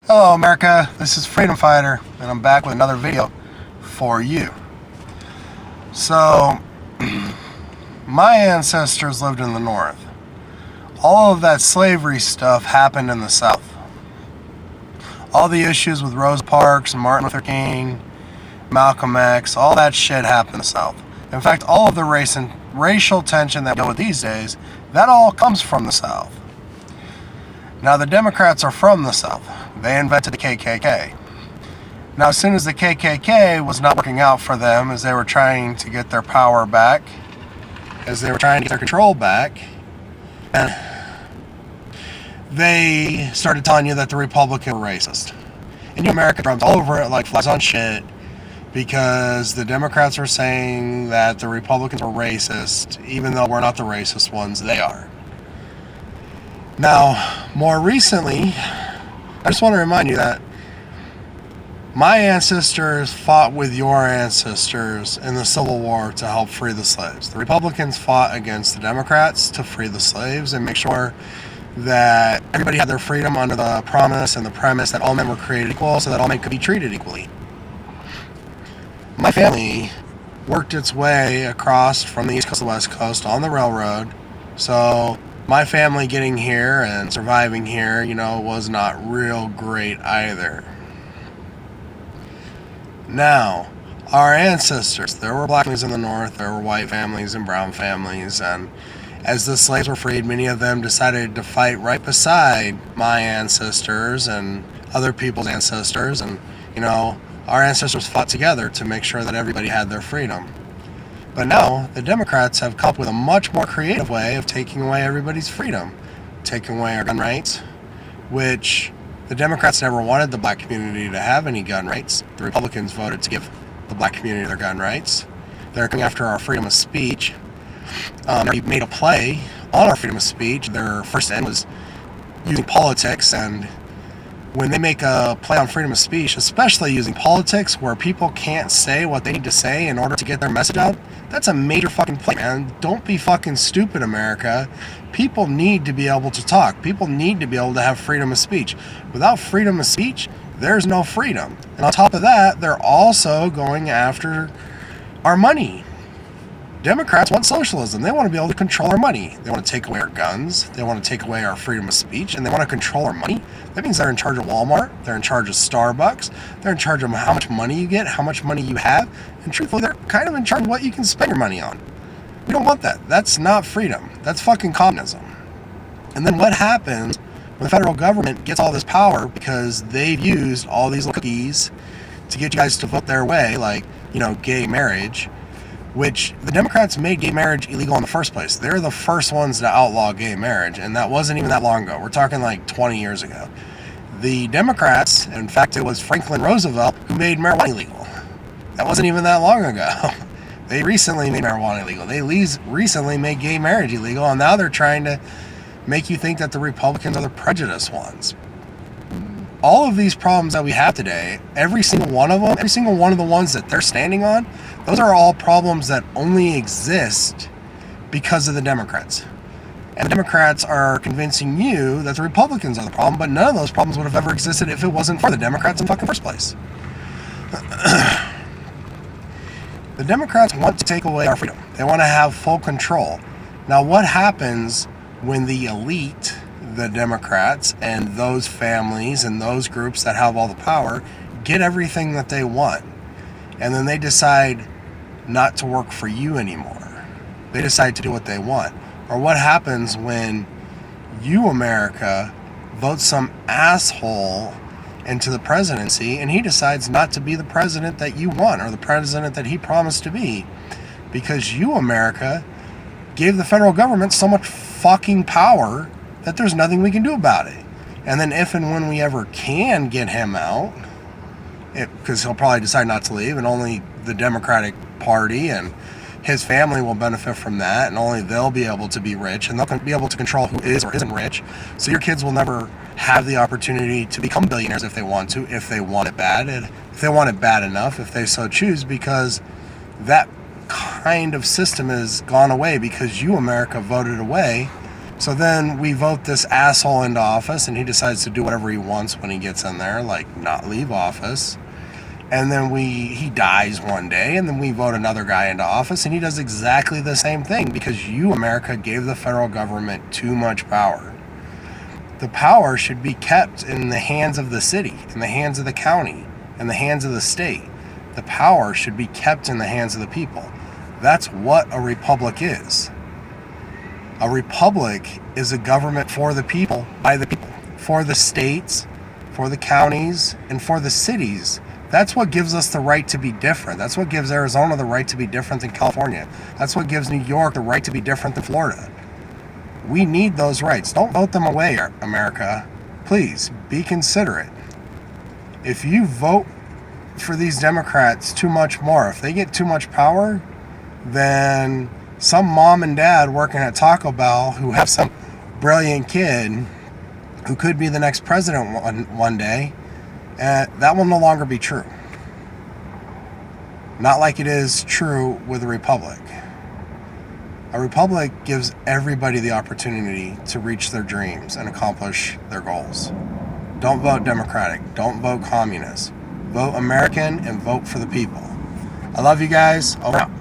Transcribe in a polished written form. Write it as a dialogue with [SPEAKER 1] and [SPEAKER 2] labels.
[SPEAKER 1] Hello America, this is Freedom Fighter, and I'm back with another video for you. So, my ancestors lived in the North. All of that slavery stuff happened in the South. All the issues with Rosa Parks, Martin Luther King, Malcolm X, all that shit happened in the South. In fact, all of the racial tension that we deal with these days, that all comes from the South. Now, the Democrats are from the South. They invented the KKK. Now, as soon as the KKK was not working out for them, as they were trying to get their power back, as they were trying to get their control back, they started telling you that the Republicans were racist. And you America drums all over it like flies on shit, because the Democrats were saying that the Republicans were racist, even though we're not the racist ones, they are. Now, more recently, I just want to remind you that my ancestors fought with your ancestors in the Civil War to help free the slaves. The Republicans fought against the Democrats to free the slaves and make sure that everybody had their freedom under the promise and the premise that all men were created equal so that all men could be treated equally. My family worked its way across from the East Coast to the West Coast on the railroad, so my family getting here and surviving here, was not real great either. Now, our ancestors, there were black families in the North, there were white families and brown families, and as the slaves were freed, many of them decided to fight right beside my ancestors and other people's ancestors, and, our ancestors fought together to make sure that everybody had their freedom. But now, the Democrats have come up with a much more creative way of taking away everybody's freedom, taking away our gun rights, which the Democrats never wanted the black community to have any gun rights. The Republicans voted to give the black community their gun rights. They're coming after our freedom of speech. They made a play on our freedom of speech. Their first end was using politics, and when they make a play on freedom of speech, especially using politics where people can't say what they need to say in order to get their message out, that's a major fucking play, man. Don't be fucking stupid, America. People need to be able to talk. People need to be able to have freedom of speech. Without freedom of speech, there's no freedom. And on top of that, they're also going after our money. Democrats want socialism. They want to be able to control our money. They want to take away our guns. They want to take away our freedom of speech, and they want to control our money. That means they're in charge of Walmart. They're in charge of Starbucks. They're in charge of how much money you get, how much money you have, and truthfully, they're kind of in charge of what you can spend your money on. We don't want that. That's not freedom. That's fucking communism. And then what happens when the federal government gets all this power because they've used all these little cookies to get you guys to vote their way, like, gay marriage, which the Democrats made gay marriage illegal in the first place. They're the first ones to outlaw gay marriage, and that wasn't even that long ago. We're talking like 20 years ago. The Democrats, in fact, it was Franklin Roosevelt who made marijuana illegal. That wasn't even that long ago. They recently made marijuana illegal. They recently made gay marriage illegal, and now they're trying to make you think that the Republicans are the prejudiced ones. All of these problems that we have today, every single one of the ones that they're standing on, those are all problems that only exist because of the Democrats. And the Democrats are convincing you that the Republicans are the problem, but none of those problems would have ever existed if it wasn't for the Democrats in the fucking first place. The Democrats want to take away our freedom. They want to have full control. Now, what happens when the elite, the Democrats, and those families and those groups that have all the power get everything that they want, and then they decide not to work for you anymore? They decide to do what they want. Or what happens when you, America, vote some asshole into the presidency and he decides not to be the president that you want or the president that he promised to be, because you, America, gave the federal government so much fucking power that there's nothing we can do about it. And then if and when we ever can get him out, because he'll probably decide not to leave, and only the Democratic Party and his family will benefit from that, and only they'll be able to be rich, and they'll be able to control who is or isn't rich. So your kids will never have the opportunity to become billionaires if they want to, if they want it bad, and if they want it bad enough, if they so choose, because that kind of system has gone away because you, America, voted away So then we vote this asshole into office, and he decides to do whatever he wants when he gets in there, like not leave office. And then he dies one day, and then we vote another guy into office, and he does exactly the same thing because you, America, gave the federal government too much power. The power should be kept in the hands of the city, in the hands of the county, in the hands of the state. The power should be kept in the hands of the people. That's what a republic is. A republic is a government for the people, by the people, for the states, for the counties, and for the cities. That's what gives us the right to be different. That's what gives Arizona the right to be different than California. That's what gives New York the right to be different than Florida. We need those rights. Don't vote them away, America. Please, be considerate. If you vote for these Democrats too much more, if they get too much power, then some mom and dad working at Taco Bell who have some brilliant kid who could be the next president one day, that will no longer be true. Not like it is true with a republic. A republic gives everybody the opportunity to reach their dreams and accomplish their goals. Don't vote Democratic. Don't vote communist. Vote American and vote for the people. I love you guys. Over out.